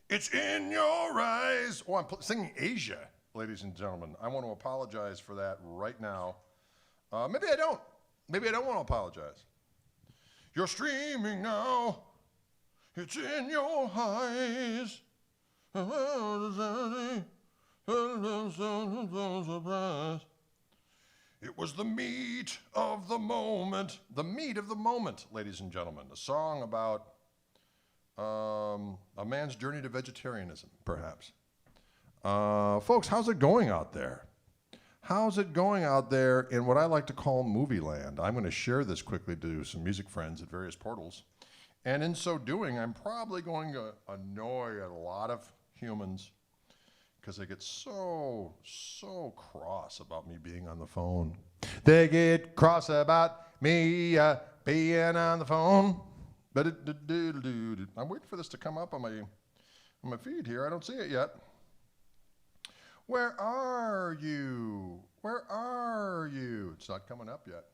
It's in your eyes. Oh, I'm singing Asia, ladies and gentlemen. I want to apologize for that right now. Maybe I don't. Maybe I don't want to apologize. You're streaming now. It's in your eyes. It was the meat of the moment. The meat of the moment, ladies and gentlemen. A song about a man's journey to vegetarianism, perhaps. Folks, how's it going out there? How's it going out there in what I like to call movie land? I'm going to share this quickly to some music friends at various portals. And in so doing, I'm probably going to annoy a lot of humans because they get so cross about me being on the phone. They get cross about me being on the phone. But I'm waiting for this to come up on my feed here. I don't see it yet. Where are you? Where are you? It's not coming up yet.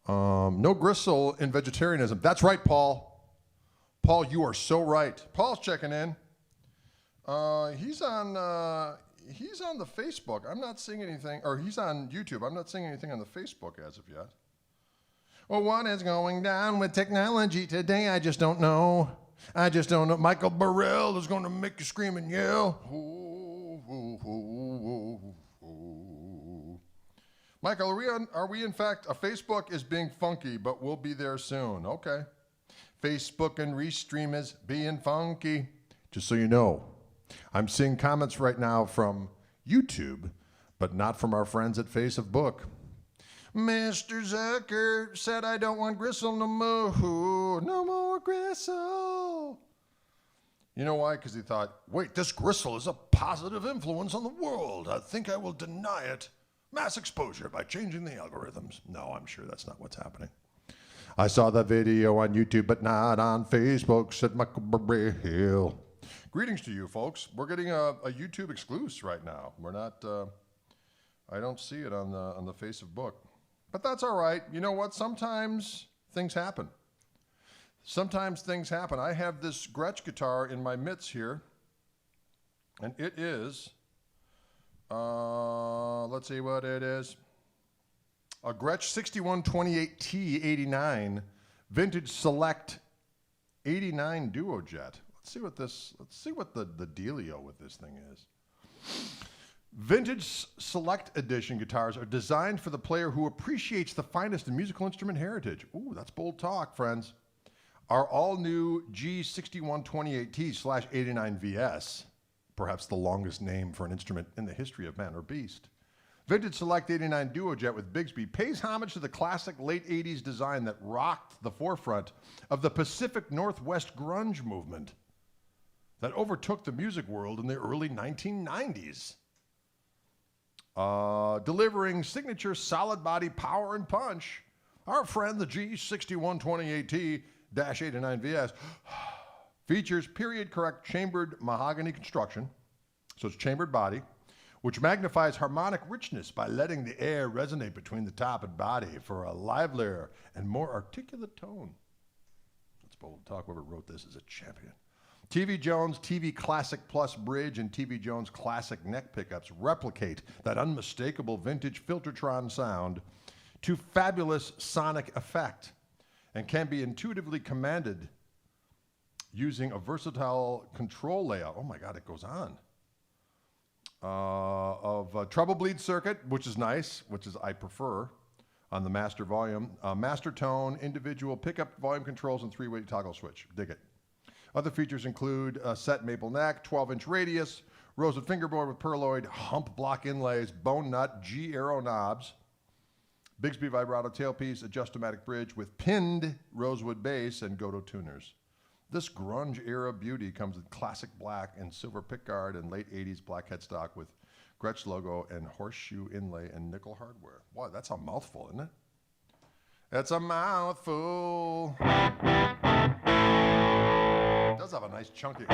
No gristle in vegetarianism. That's right, Paul. Paul, you are so right. Paul's checking in. He's on the Facebook. I'm not seeing anything, or he's on YouTube. I'm not seeing anything on the Facebook as of yet. Well, what is going down with technology today? I just don't know. I just don't know. Michael Burrell is going to make you scream and yell. Michael, are we in fact, Facebook is being funky, but we'll be there soon. Okay. Facebook and Restream is being funky. Just so you know, I'm seeing comments right now from YouTube, but not from our friends at Face of Book. Mr. Zucker said I don't want gristle no more. No more gristle. You know why? Because he thought, wait, this gristle is a positive influence on the world. I think I will deny it mass exposure by changing the algorithms. No, I'm sure that's not what's happening. I saw the video on YouTube, but not on Facebook, said Michael Burrell. Greetings to you, folks. We're getting a YouTube exclusive right now. We're not, I don't see it on the Face of Book. But that's all right. You know what? Sometimes things happen. Sometimes things happen. I have this Gretsch guitar in my mitts here, and it is, let's see what it is. A Gretsch 6128T89 Vintage Select 89 Duo Jet. Let's see what the dealio with this thing is. Vintage Select Edition guitars are designed for the player who appreciates the finest in musical instrument heritage. Ooh, that's bold talk, friends. Our all-new G6128T/89VS, perhaps the longest name for an instrument in the history of man or beast. Vintage Select 89 Duo Jet with Bigsby pays homage to the classic late 80s design that rocked the forefront of the Pacific Northwest grunge movement that overtook the music world in the early 1990s. Delivering signature solid body power and punch, our friend the G6128T/89VS features period correct chambered mahogany construction, so it's chambered body, which magnifies harmonic richness by letting the air resonate between the top and body for a livelier and more articulate tone. That's bold talk. Whoever wrote this is a champion. TV Jones TV Classic Plus Bridge and TV Jones Classic neck pickups replicate that unmistakable vintage Filtertron sound to fabulous sonic effect and can be intuitively commanded using a versatile control layout. Oh my God, it goes on. Of a treble bleed circuit, which is nice, I prefer on the master volume. Master tone, individual pickup volume controls, and 3-way toggle switch. Dig it. Other features include a set maple neck, 12-inch radius, rosewood fingerboard with perloid, hump block inlays, bone nut, G-arrow knobs, Bigsby vibrato tailpiece, adjustomatic bridge with pinned rosewood bass and Goto tuners. This grunge era beauty comes in classic black and silver pickguard and late 80s black headstock with Gretsch logo and horseshoe inlay and nickel hardware. Boy, that's a mouthful, isn't it? It's a mouthful. It does have a nice chunky.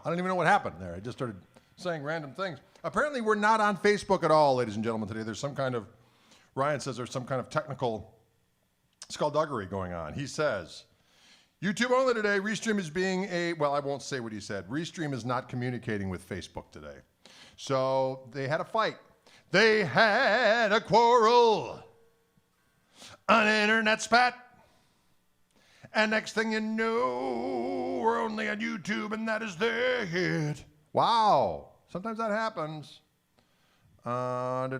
I don't even know what happened there. I just started saying random things. Apparently, we're not on Facebook at all, ladies and gentlemen, today. There's some kind of, Ryan says there's some kind of technical skullduggery going on. He says, YouTube only today. Restream is being well, I won't say what he said. Restream is not communicating with Facebook today. So they had a fight. They had a quarrel. An internet spat. And next thing you know, we're only on YouTube, and that is their hit. Wow. Sometimes that happens. Can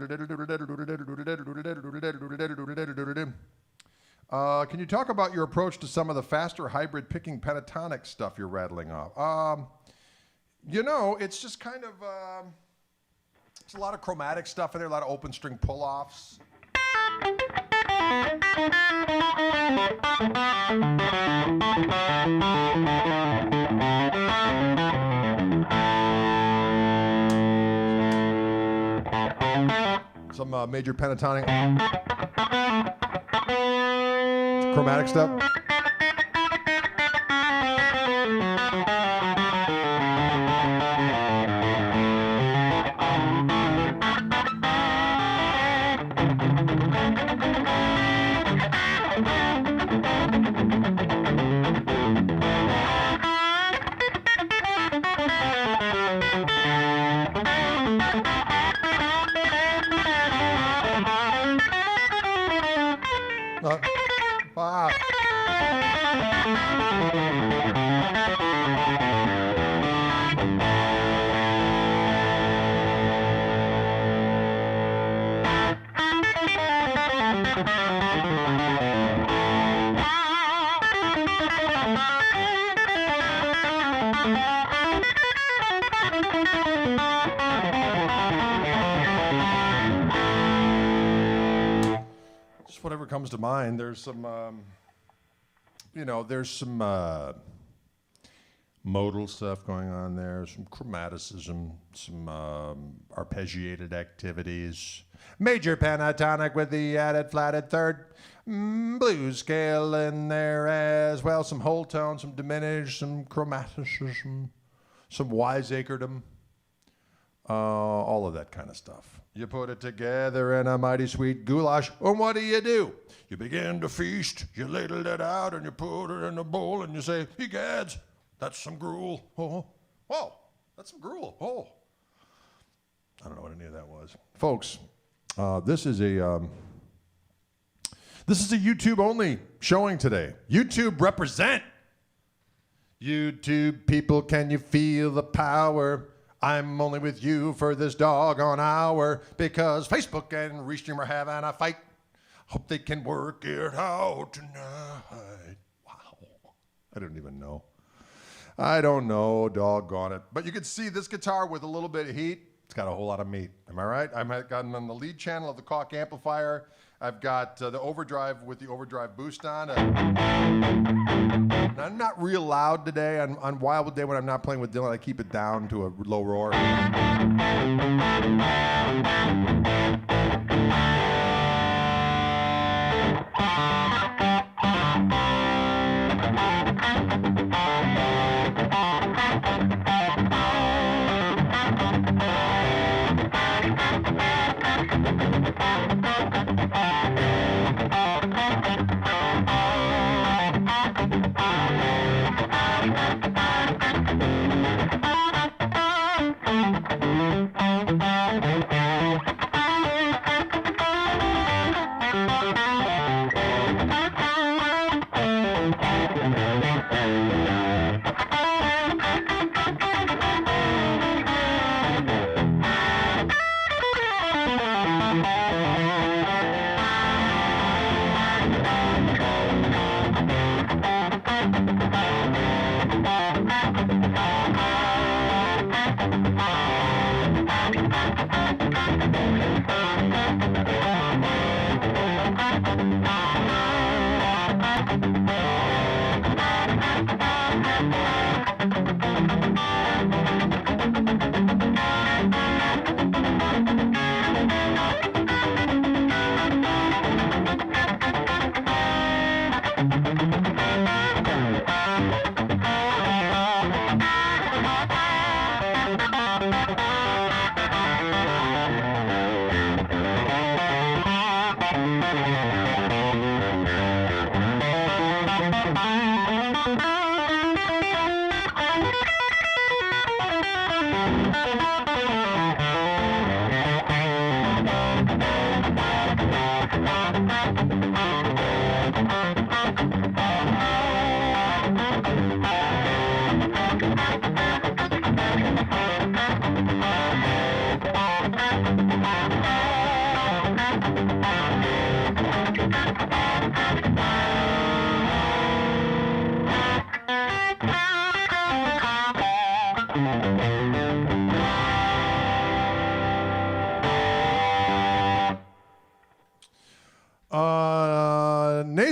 you talk about your approach to some of the faster hybrid picking pentatonic stuff you're rattling off? You know, it's just kind of, it's a lot of chromatic stuff in there, a lot of open string pull-offs. Some major pentatonic chromatic stuff. Just whatever comes to mind. There's some, you know, there's some modal stuff going on there, some chromaticism, some arpeggiated activities, major pentatonic with the added flatted third, blues scale in there as well, some whole tone, some diminished, some chromaticism, some wiseacredom, all of that kind of stuff. You put it together in a mighty sweet goulash, and what do? You begin to feast, you ladle it out, and you put it in a bowl, and you say, "Egads, that's some gruel." Oh, whoa, that's some gruel. Oh, I don't know what any of that was, folks. This is a YouTube only showing today. YouTube represent. YouTube people, can you feel the power? I'm only with you for this doggone hour because Facebook and Restream are having a fight. Hope they can work it out tonight. Wow. I don't even know. I don't know, doggone it. But you can see this guitar with a little bit of heat. It's got a whole lot of meat. Am I right? I'm on the lead channel of the Koch amplifier. I've got the overdrive with the overdrive boost on. I'm not real loud today. On Wildwood Day when I'm not playing with Dylan, I keep it down to a low roar.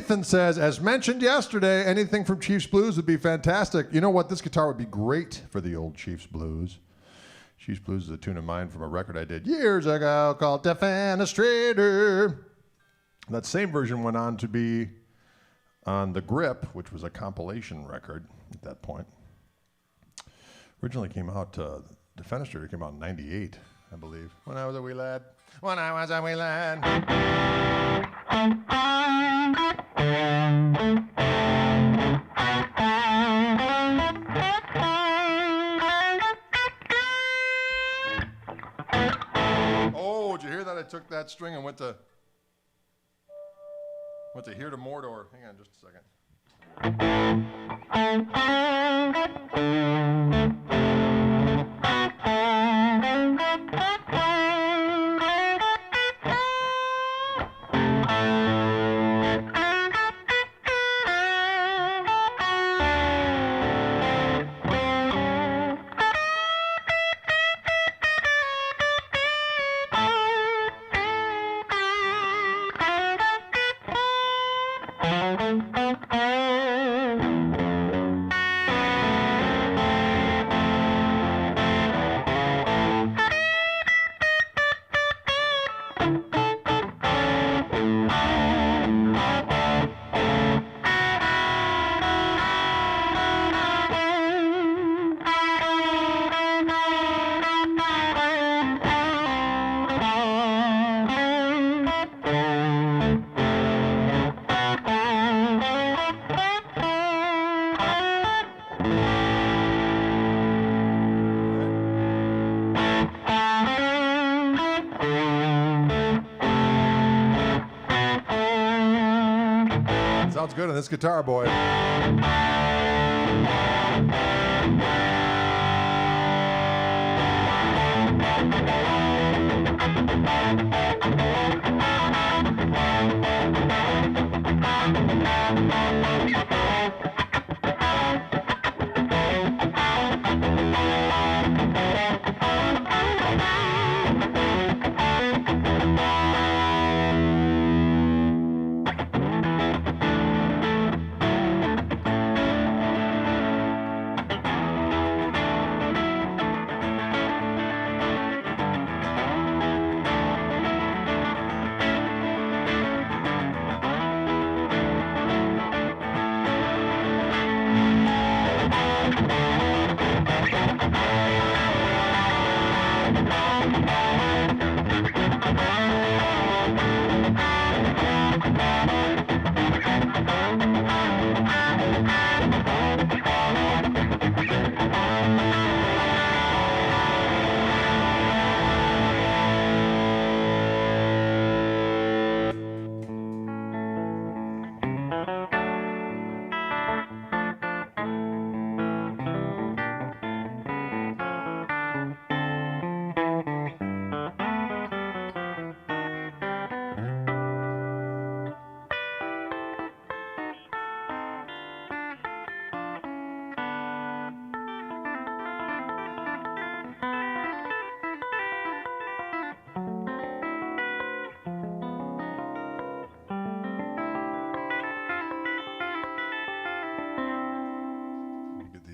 Nathan says, as mentioned yesterday, anything from Chiefs Blues would be fantastic. You know what? This guitar would be great for the old Chiefs Blues. Chiefs Blues is a tune of mine from a record I did years ago called Defenestrator. That same version went on to be on The Grip, which was a compilation record at that point. Originally came out, Defenestrator came out in 98, I believe. When I was a wee lad. When I was a wee lad. Oh, did you hear that? I took that string and went to here to Mordor. Hang on just a second. Sounds good on this guitar, boy.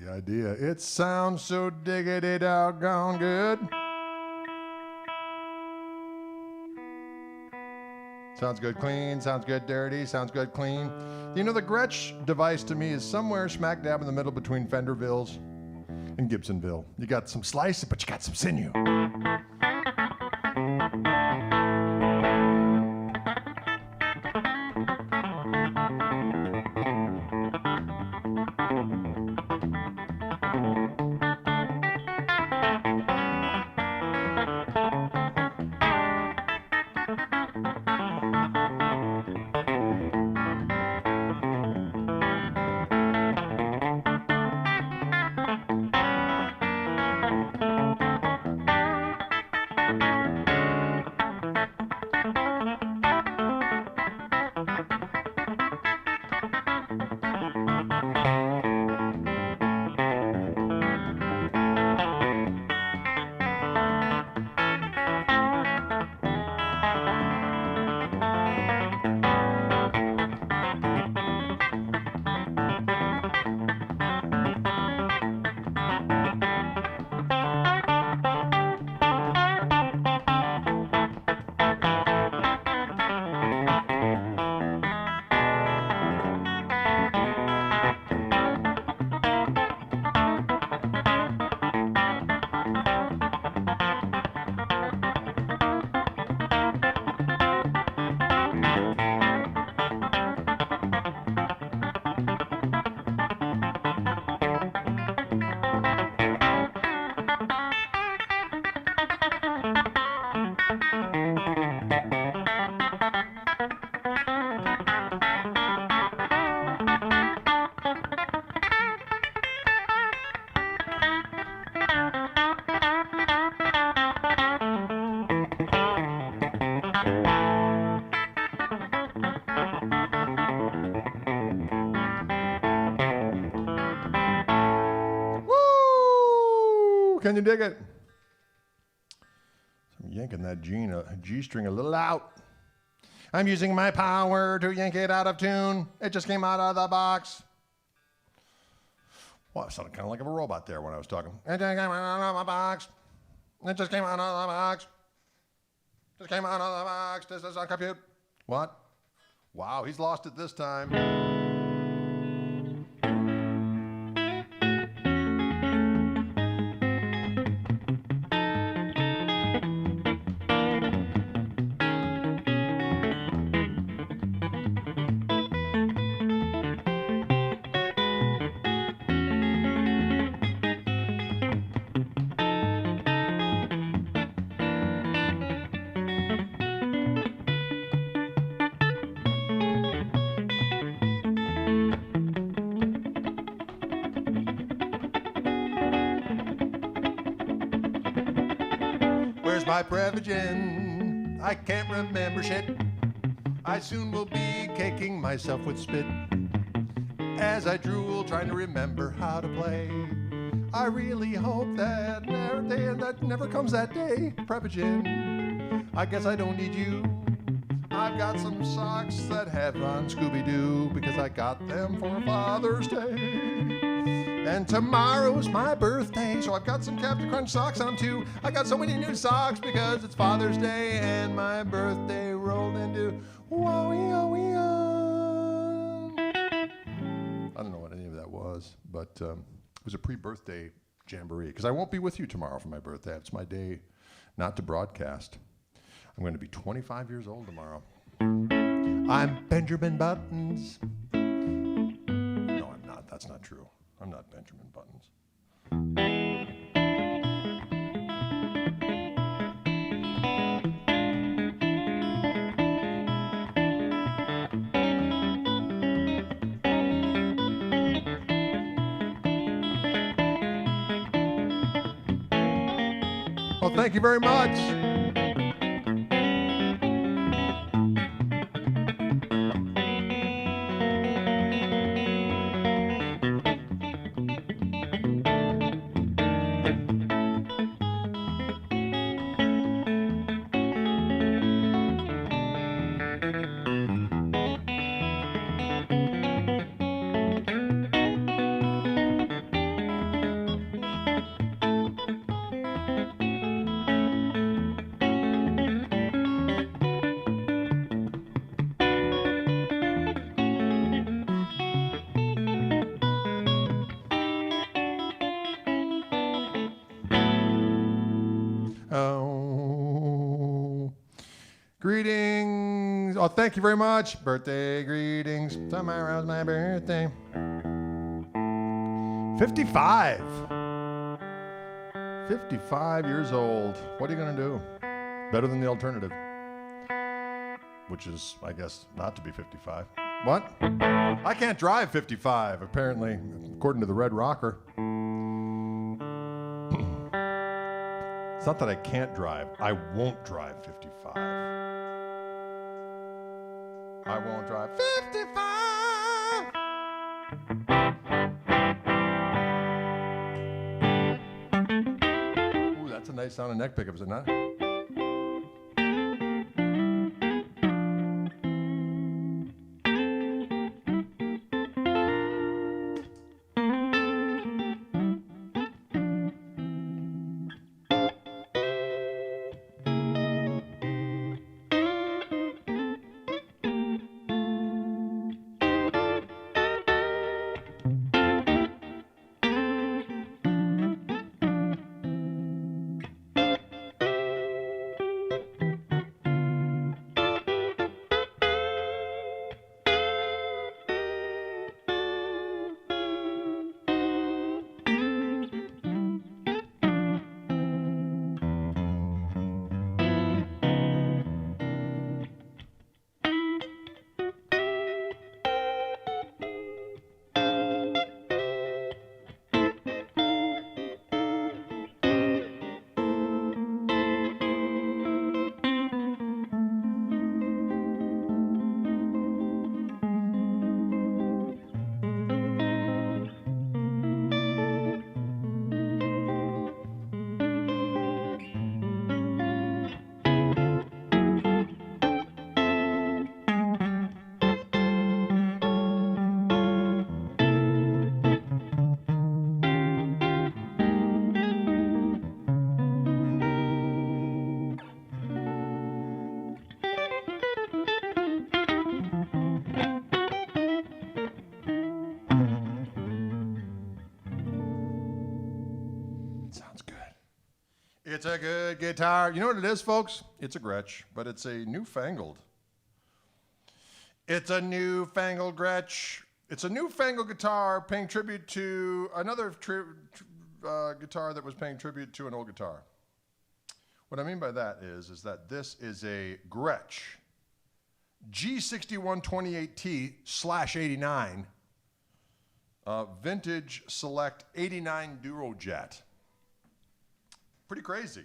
Idea. It sounds so diggity doggone good. Sounds good clean, sounds good dirty, sounds good clean. You know, the Gretsch device to me is somewhere smack dab in the middle between Fendervilles and Gibsonville. You got some slice, but you got some sinew. Woo! Can you dig it? So I'm yanking that G string a little out. I'm using my power to yank it out of tune. It just came out of the box. Well, I sounded kind of like a robot there when I was talking. It just came out of the box. It just came out of the box. Just came out of the box. This is a compute. What? Wow, he's lost it this time. Where's my Prevagen? I can't remember shit. I soon will be caking myself with spit as I drool trying to remember how to play. I really hope that never comes that day. Prevagen, I guess I don't need you. I've got some socks that have on Scooby-Doo because I got them for Father's Day. And tomorrow's my birthday, so I've got some Captain Crunch socks on too. I got so many new socks because it's Father's Day and my birthday rolled into wowie-owie-on. I don't know what any of that was, but it was a pre-birthday jamboree because I won't be with you tomorrow for my birthday. It's my day not to broadcast. I'm going to be 25 years old tomorrow. I'm Benjamin Buttons. No, I'm not. That's not true. I'm not Benjamin Buttons. Well, thank you very much. Oh, greetings. Oh, thank you very much. Birthday greetings. Tomorrow's my birthday. 55. 55 years old. What are you going to do? Better than the alternative, which is, I guess, not to be 55. What? I can't drive 55, apparently, according to the Red Rocker. It's not that I can't drive. I won't drive 55. I won't drive 55. Ooh, that's a nice sounding neck pickup, is it not? it's a good guitar. You know what it is, folks? It's a Gretsch, but it's a newfangled. It's a newfangled Gretsch. It's a newfangled guitar paying tribute to another guitar that was paying tribute to an old guitar. What I mean by that is that this is a Gretsch G6128T/89 vintage select 89 Durojet. Pretty crazy.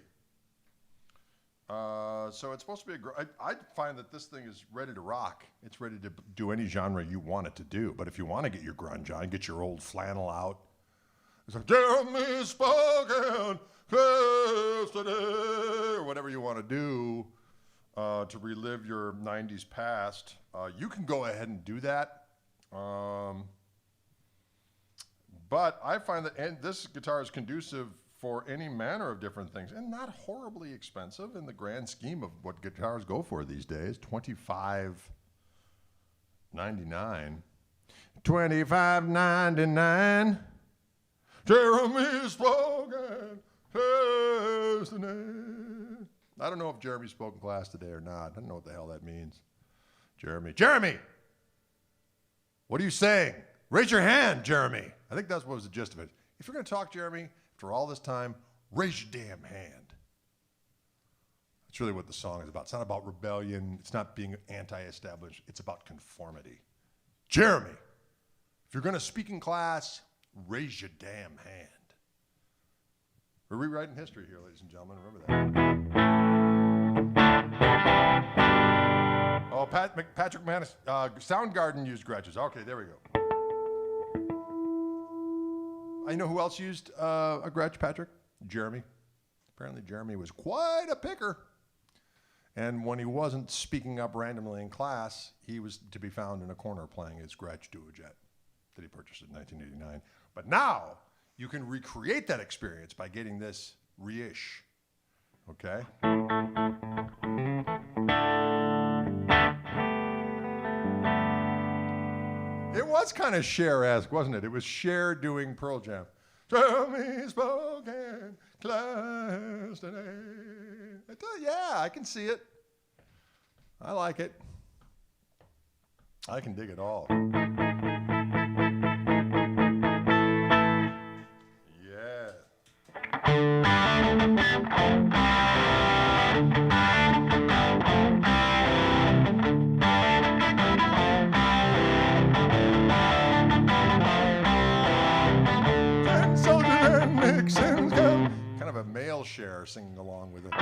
So it's supposed to be I find that this thing is ready to rock. It's ready to do any genre you want it to do. But if you want to get your grunge on, get your old flannel out. It's like, Jeremy spoken yesterday, or whatever you want to do to relive your 90s past. You can go ahead and do that. But I find that this guitar is conducive for any manner of different things and not horribly expensive in the grand scheme of what guitars go for these days. $25.99. $25.99. Jeremy spoken class today. I don't know if Jeremy spoke in class today or not. I don't know what the hell that means. Jeremy, what are you saying? Raise your hand, Jeremy. I think that's what was the gist of it. If you're going to talk, Jeremy, after all this time, raise your damn hand. That's really what the song is about. It's not about rebellion. It's not being anti-established. It's about conformity. Jeremy, if you're going to speak in class, raise your damn hand. We're rewriting history here, ladies and gentlemen. Remember that. Oh, Patrick Manis, Soundgarden used Gretches. Okay, there we go. I know who else used a Gretsch, Patrick? Jeremy. Apparently Jeremy was quite a picker. And when he wasn't speaking up randomly in class, he was to be found in a corner playing his Gretsch Duojet that he purchased in 1989. But now, you can recreate that experience by getting this reissue. Okay? It was kind of Cher-esque, wasn't it? It was Cher doing Pearl Jam. Tell me spoken class today. Yeah, I can see it. I like it. I can dig it all. Yeah. Kind of a male Cher singing along with it.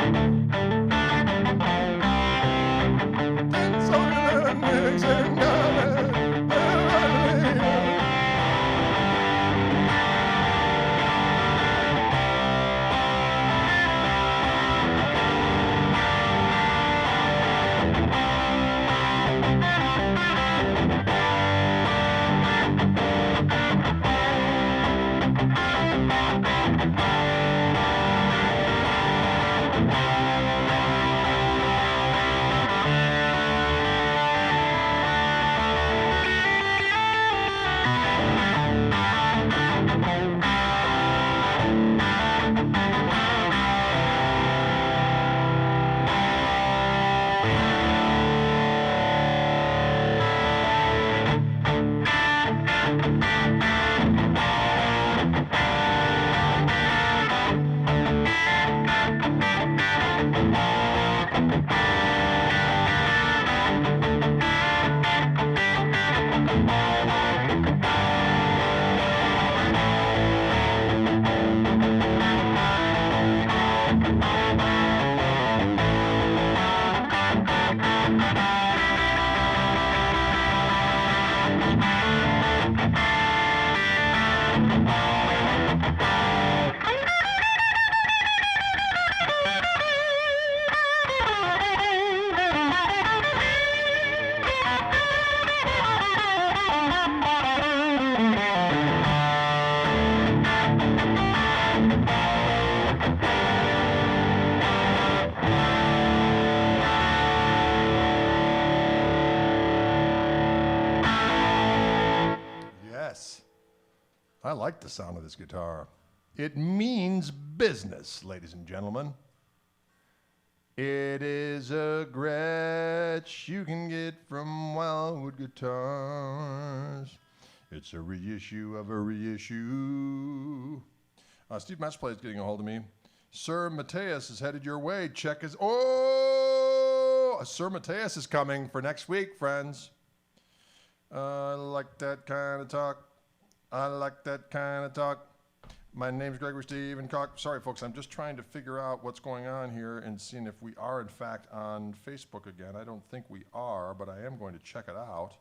I like the sound of this guitar. It means business, ladies and gentlemen. It is a Gretsch you can get from Wildwood Guitars. It's a reissue of a reissue. Steve Matchplay is getting a hold of me. Sir Mateus is headed your way. Check his... Oh! Sir Mateus is coming for next week, friends. I like that kind of talk. I like that kind of talk. My name's Gregory Stephen Koch. Sorry, folks, I'm just trying to figure out what's going on here and seeing if we are, in fact, on Facebook again. I don't think we are, but I am going to check it out.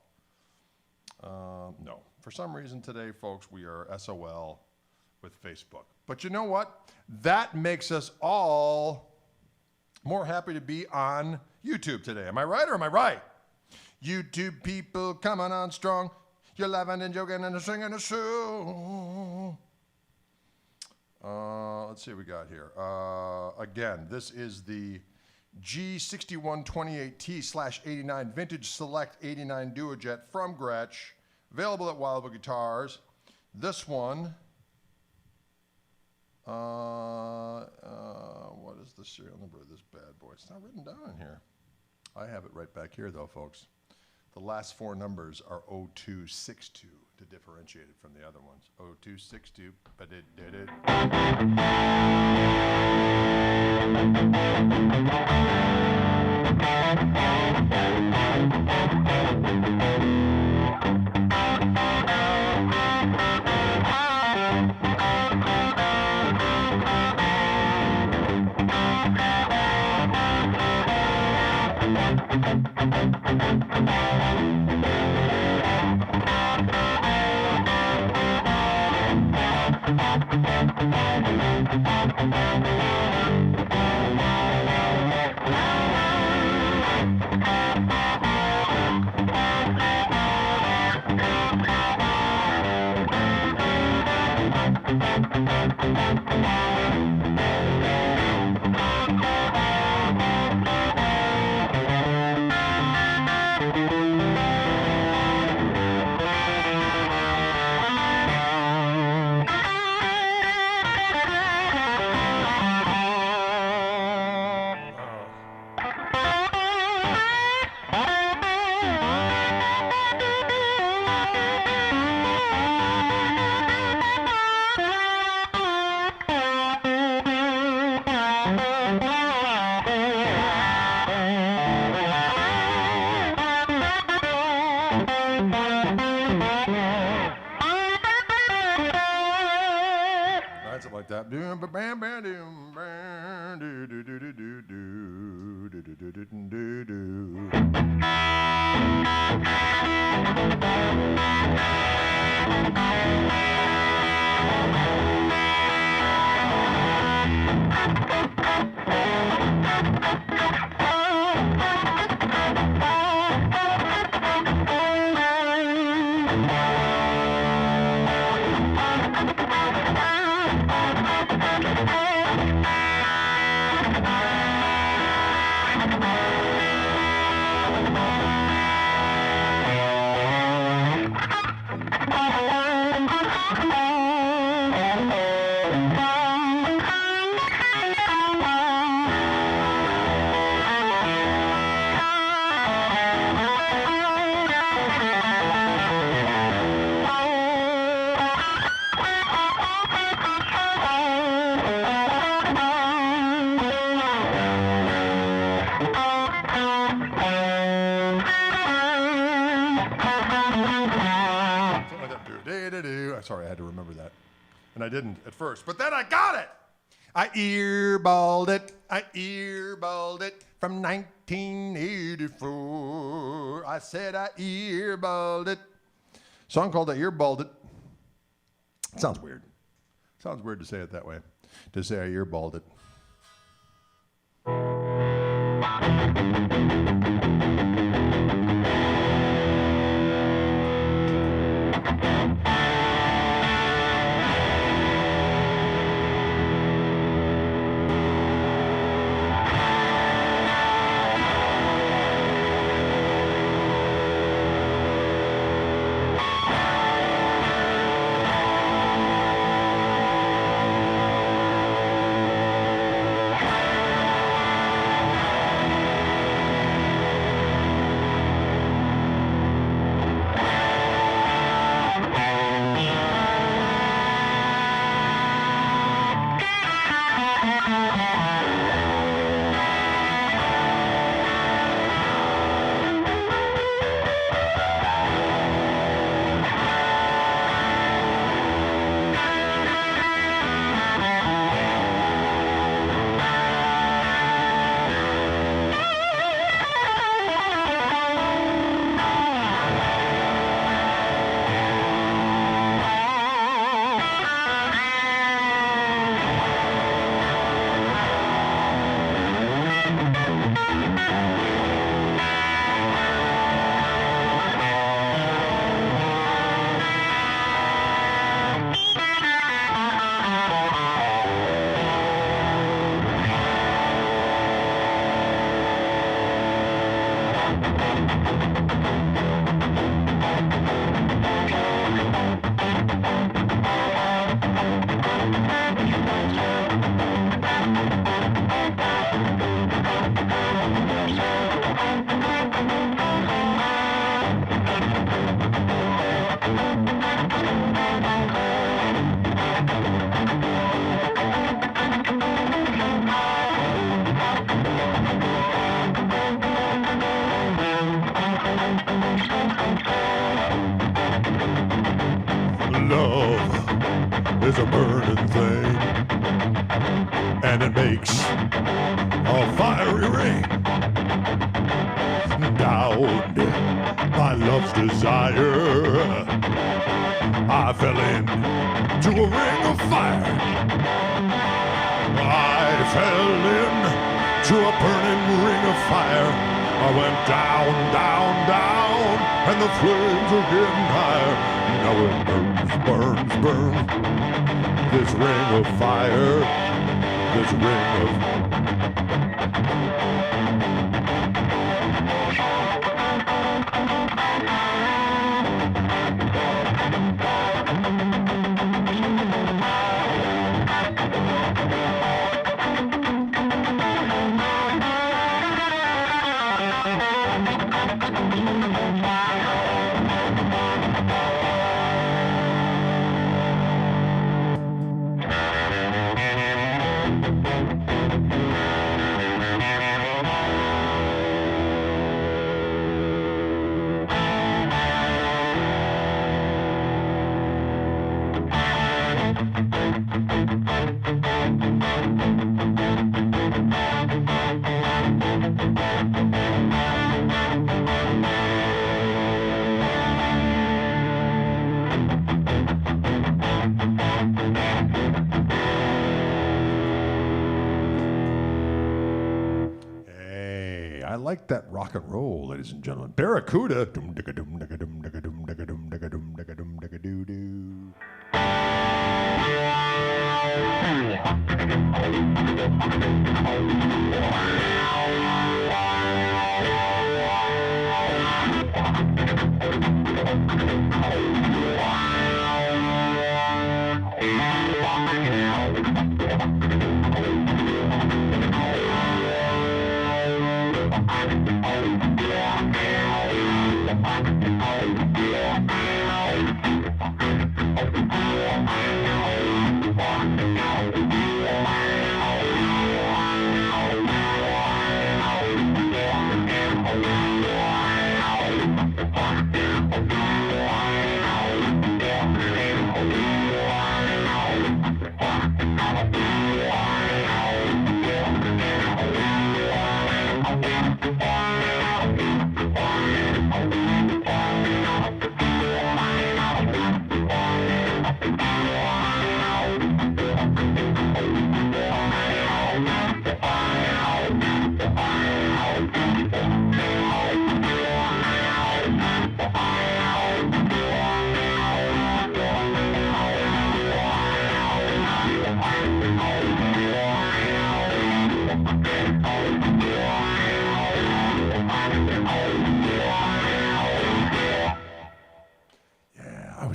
No. For some reason today, folks, we are SOL with Facebook. But you know what? That makes us all more happy to be on YouTube today. Am I right or am I right? YouTube people coming on strong. You're laughing and joking and singing a show. Let's see what we got here. Again, this is the G6128T/89 Vintage Select 89 Duojet from Gretsch, available at Wildwood Guitars. This one, what is the serial number of this bad boy? It's not written down in here. I have it right back here, though, folks. The last four numbers are 0262 to differentiate it from the other ones. 0262. Sorry, I had to remember that. And I didn't at first, but then I got it. I earballed it. I earballed it from 1984. I said I earballed it. Song called I earballed it. It sounds weird. Sounds weird to say it that way. To say I earballed it. Love is a burning thing, and it makes a fiery ring. Down by love's desire, I fell into a ring of fire. I fell into a burning ring of fire. I went down, down, down, and the flames are getting higher. Now it burns, burns, burns. This ring of fire, this ring of... I like that rock and roll, ladies and gentlemen. Barracuda.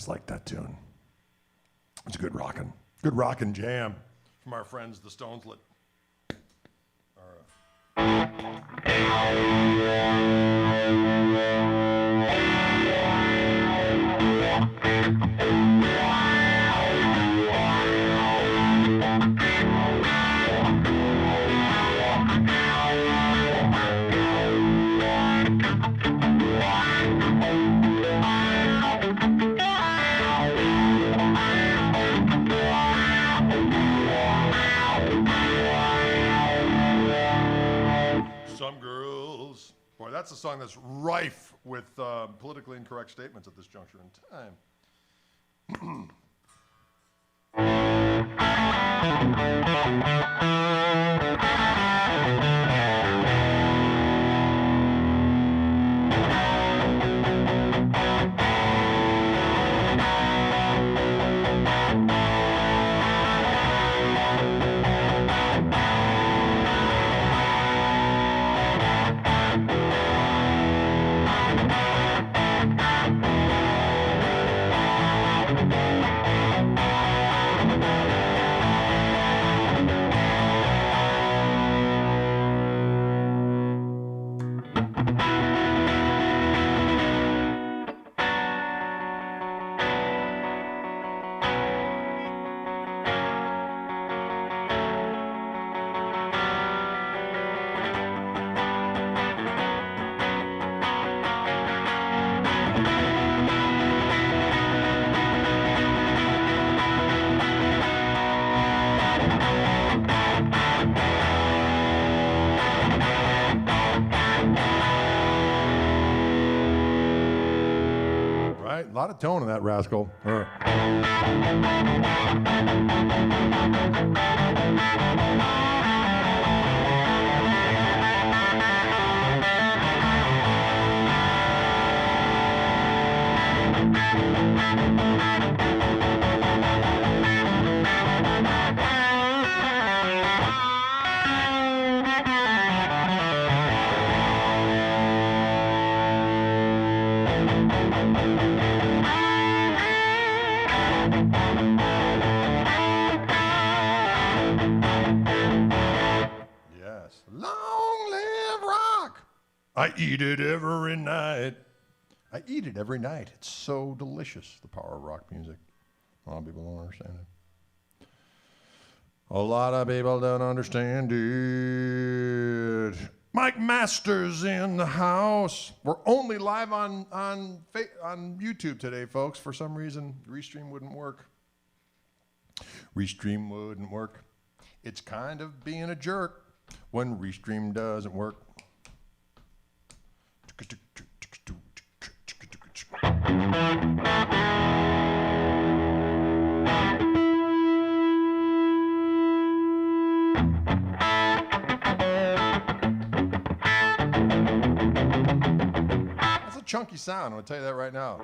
Like that tune. It's a good rockin' jam from our friends the Stoneslet. Boy, that's a song that's rife with politically incorrect statements at this juncture in time. right? A lot of tone in that rascal. Yes. Long live rock. I eat it every night. I eat it every night. It's so delicious, the power of rock music. A lot of people don't understand it. A lot of people don't understand it. Mike Masters in the house. We're only live on YouTube today, folks. For some reason, Restream wouldn't work. Restream wouldn't work. It's kind of being a jerk when Restream doesn't work. That's a chunky sound, I'm going to tell you that right now.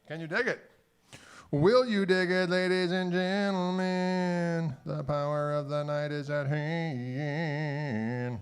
Can you dig it? Will you dig it, ladies and gentlemen? The power of the night is at hand.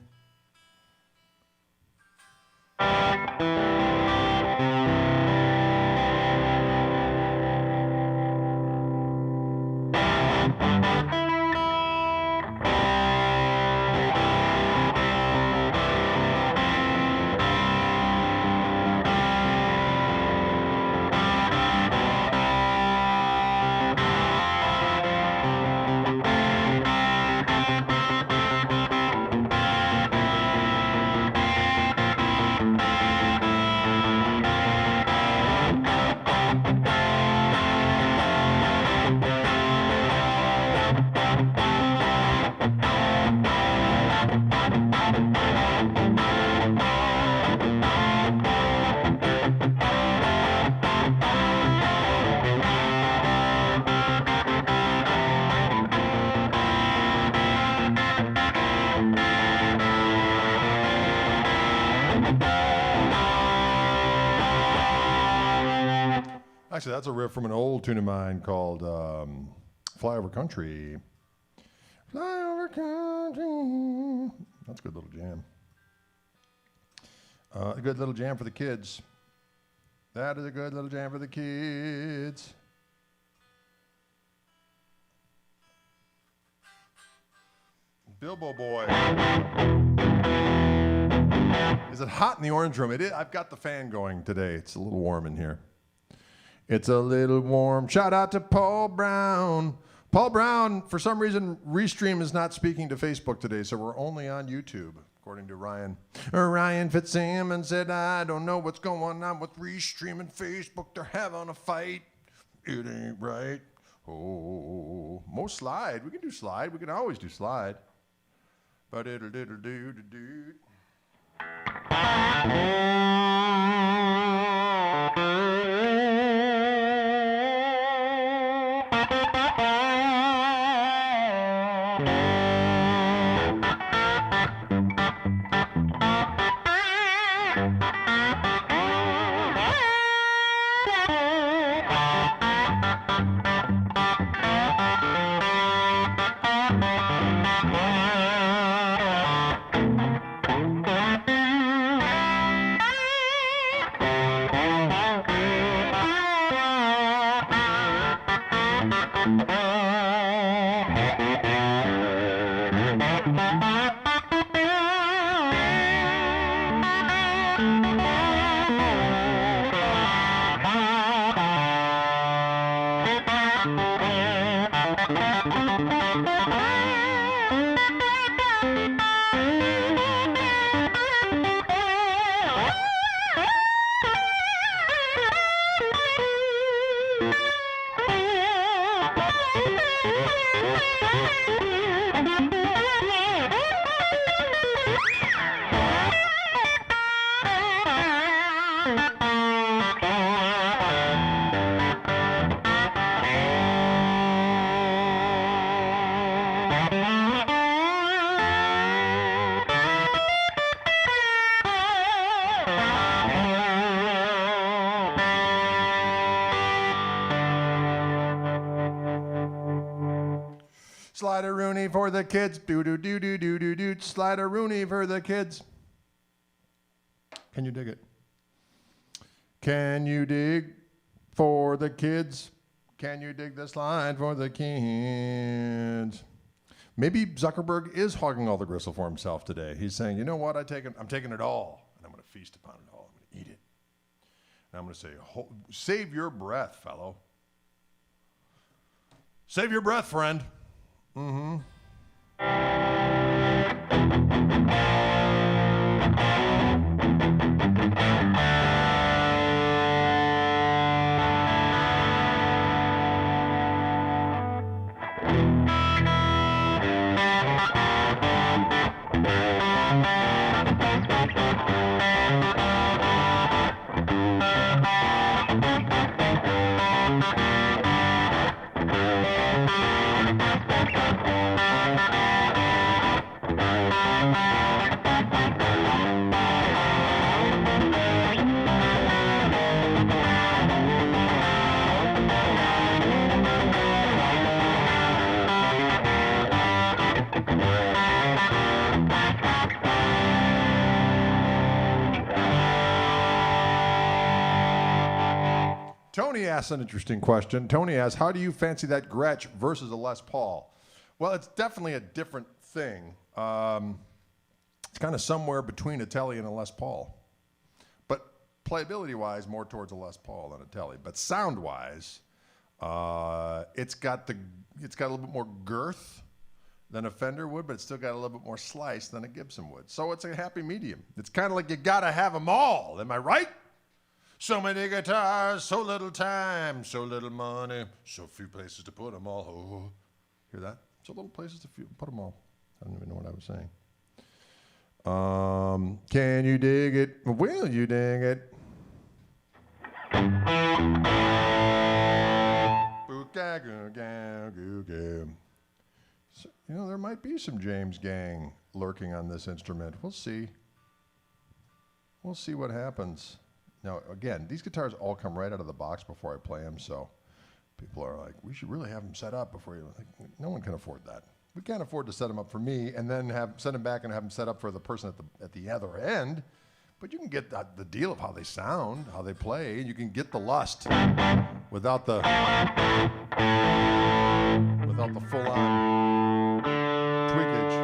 Actually, that's a riff from an old tune of mine called Fly Over Country. Fly over country. That's a good little jam. A good little jam for the kids. That is a good little jam for the kids. Bilbo Boy. Is it hot in the orange room? It is. I've got the fan going today. It's a little warm in here. It's a little warm. Shout out to Paul Brown. Paul Brown, for some reason, Restream is not speaking to Facebook today, so we're only on YouTube, according to Ryan. Ryan Fitzsimmons said, I don't know what's going on with Restream and Facebook. They're having a fight. It ain't right. Oh, most slide. We can do slide. We can always do slide. But it'll do. Slide a Rooney for the kids. Do-do-do-do-do-do-do. Slide a Rooney for the kids. Can you dig it? Can you dig for the kids? Can you dig the slide for the kids? Maybe Zuckerberg is hogging all the gristle for himself today. He's saying, you know what, I'm taking it all, and I'm going to feast upon it all. I'm going to eat it. And I'm going to say, save your breath, fellow. Save your breath, friend. Mm-hmm. Tony asks an interesting question. Tony asks, how do you fancy that Gretsch versus a Les Paul? Well, it's definitely a different thing. It's kind of somewhere between a Tele and a Les Paul. But playability-wise, more towards a Les Paul than a Tele. But sound-wise, it's got a little bit more girth than a Fender would, but it's still got a little bit more slice than a Gibson would. So it's a happy medium. It's kind of like you got to have them all. Am I right? So many guitars, so little time, so little money, so few places to put them all. Oh, hear that? So little places to put them all. I don't even know what I was saying. Can you dig it? Will you dig it? So, there might be some James Gang lurking on this instrument. We'll see. We'll see what happens. Now, again, these guitars all come right out of the box before I play them, so people are like, we should really have them set up before you... Like, no one can afford that. We can't afford to set them up for me and then send them back and have them set up for the person at the other end, but you can get the deal of how they sound, how they play, and you can get the lust without the full-on tweakage.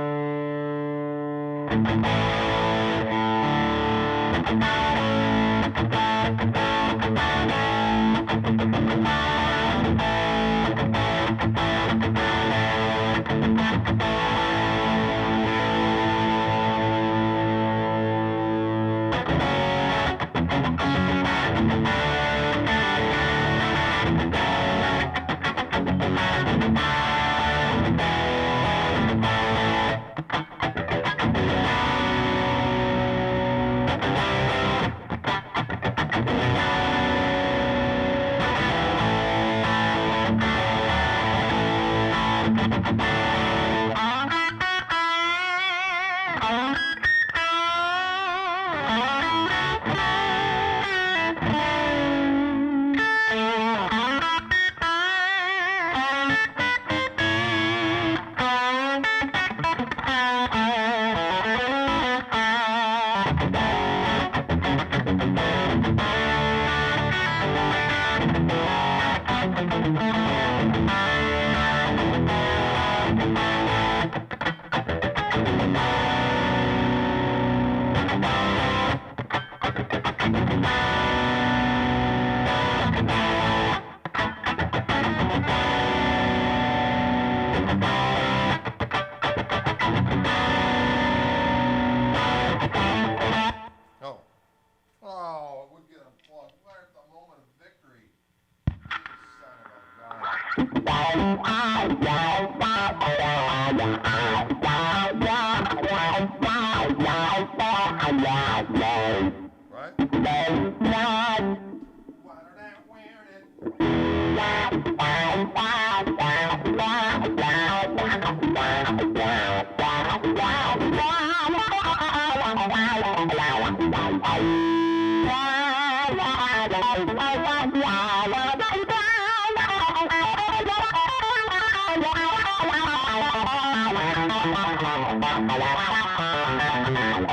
There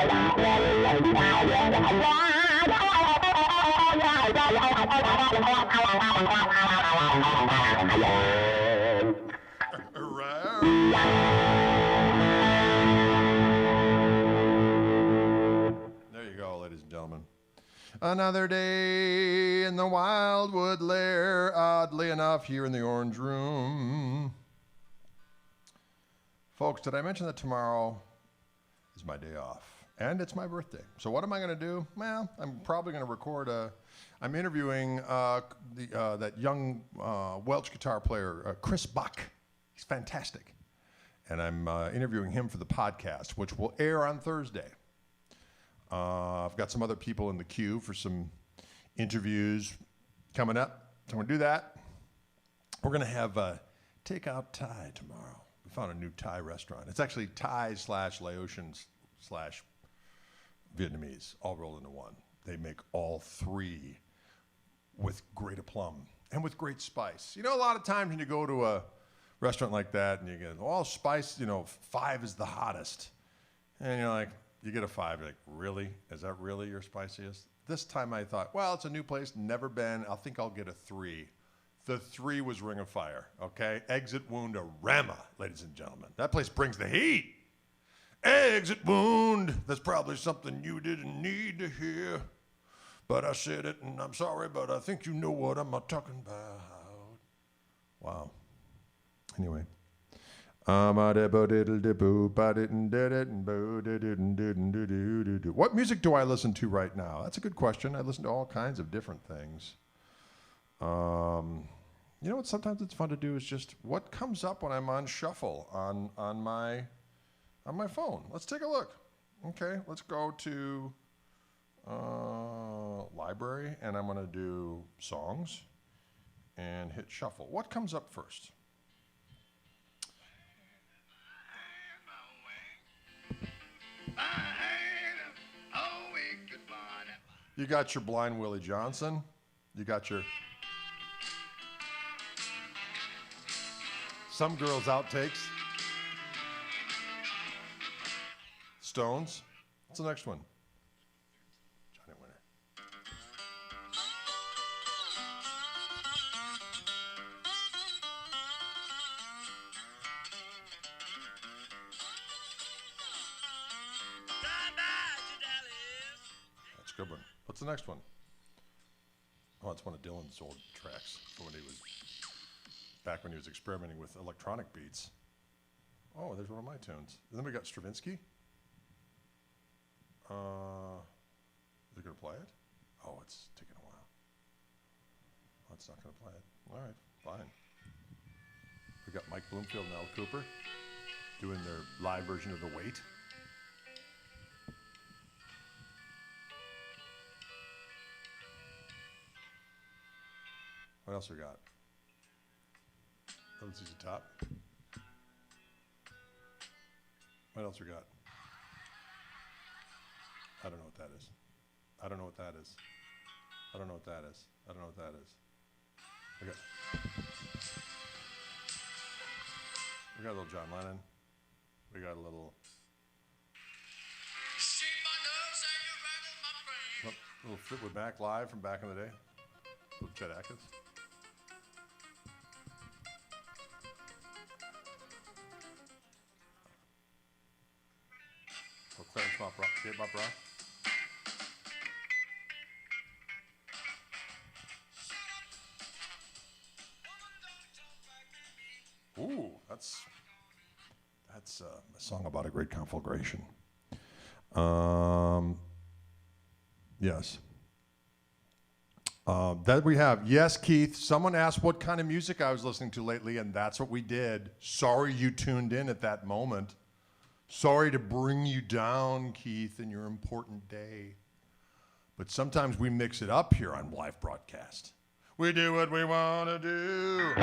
you go, ladies and gentlemen. Another day in the Wildwood lair, oddly enough, here in the Orange Room. Folks, did I mention that tomorrow is my day off? And it's my birthday. So what am I going to do? Well, I'm probably going to record I'm interviewing that young Welsh guitar player, Chris Buck. He's fantastic. And I'm interviewing him for the podcast, which will air on Thursday. I've got some other people in the queue for some interviews coming up. So I'm going to do that. We're going to have takeout Thai tomorrow. We found a new Thai restaurant. It's actually Thai / Laotian / Vietnamese, all rolled into one. They make all three with great aplomb and with great spice. You know, a lot of times when you go to a restaurant like that and you get all spice, 5 is the hottest. And you're like, you get a 5, you're like, really? Is that really your spiciest? This time I thought, well, it's a new place, never been. I think I'll get a 3. The 3 was Ring of Fire, okay? Exit Wound Rama, ladies and gentlemen. That place brings the heat. Exit wound. That's probably something you didn't need to hear. But I said it, and I'm sorry, but I think you know what I'm talking about. Wow. Anyway. What music do I listen to right now? That's a good question. I listen to all kinds of different things. You know what? Sometimes it's fun to do is just what comes up when I'm on shuffle on my phone. Let's take a look. Okay, let's go to library, and I'm going to do songs and hit shuffle. What comes up first? You got your Blind Willie Johnson. You got your Some Girls Outtakes. Stones. What's the next one? Johnny Winter. That's a good one. What's the next one? Oh, it's one of Dylan's old tracks from when he was back when he was experimenting with electronic beats. Oh, there's one of my tunes. And then we got Stravinsky. Is it going to play it? Oh, it's taking a while. Oh, it's not going to play it. All right, fine. We got Mike Bloomfield and Al Cooper doing their live version of The Wait. What else we got? Let's see the top. What else we got? I don't know what that is. I don't know what that is. I don't know what that is. I don't know what that is. We got a little John Lennon. We got a little Fleetwood Mac live from back in the day. Little Chet Atkins. Clarence Bob Rock. Ooh, that's a song about a great conflagration. Yes. That we have. Yes, Keith. Someone asked what kind of music I was listening to lately, and that's what we did. Sorry you tuned in at that moment. Sorry to bring you down, Keith, in your important day. But sometimes we mix it up here on live broadcast. We do what we want to do.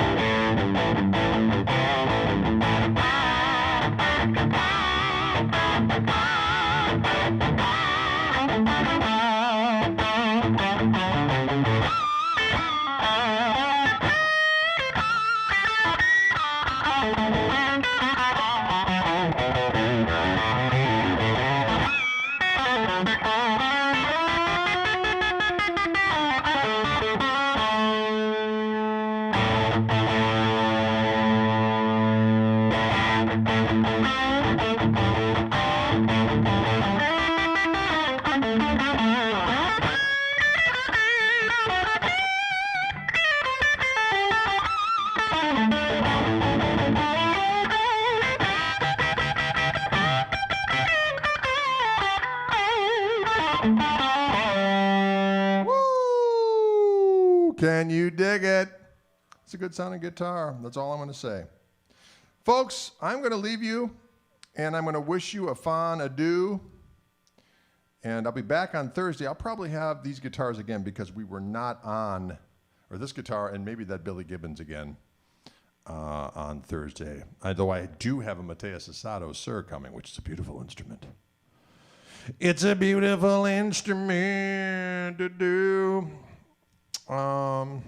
Woo! Can you dig it? It's a good sounding guitar. That's all I'm going to say. Folks, I'm going to leave you, and I'm going to wish you a fond adieu. And I'll be back on Thursday. I'll probably have these guitars again because we were not on, or this guitar and maybe that Billy Gibbons again on Thursday. Though I do have a Mateus Asado Sir coming, which is a beautiful instrument. It's a beautiful instrument to do. Can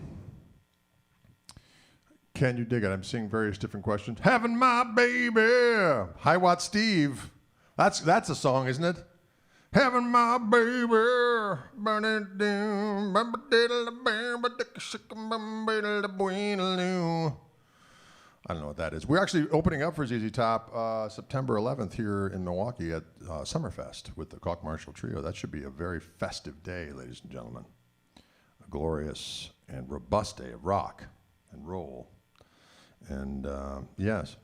you dig it? I'm seeing various different questions. Having my baby. Hi, Watt Steve. That's a song, isn't it? Having my baby. I don't know what that is. We're actually opening up for ZZ Top September 11th here in Milwaukee at Summerfest with the Koch Marshall Trio. That should be a very festive day, ladies and gentlemen. A glorious and robust day of rock and roll. And yes.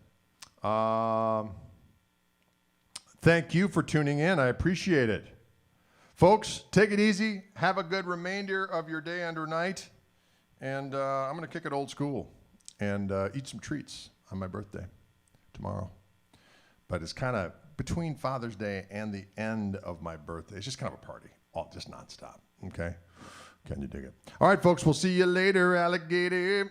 Thank you for tuning in. I appreciate it. Folks, take it easy. Have a good remainder of your day and or night. And I'm going to kick it old school and eat some treats on my birthday tomorrow. But it's kind of between Father's Day and the end of my birthday. It's just kind of a party, all just nonstop. Okay? Can you dig it? All right, folks, we'll see you later, alligator.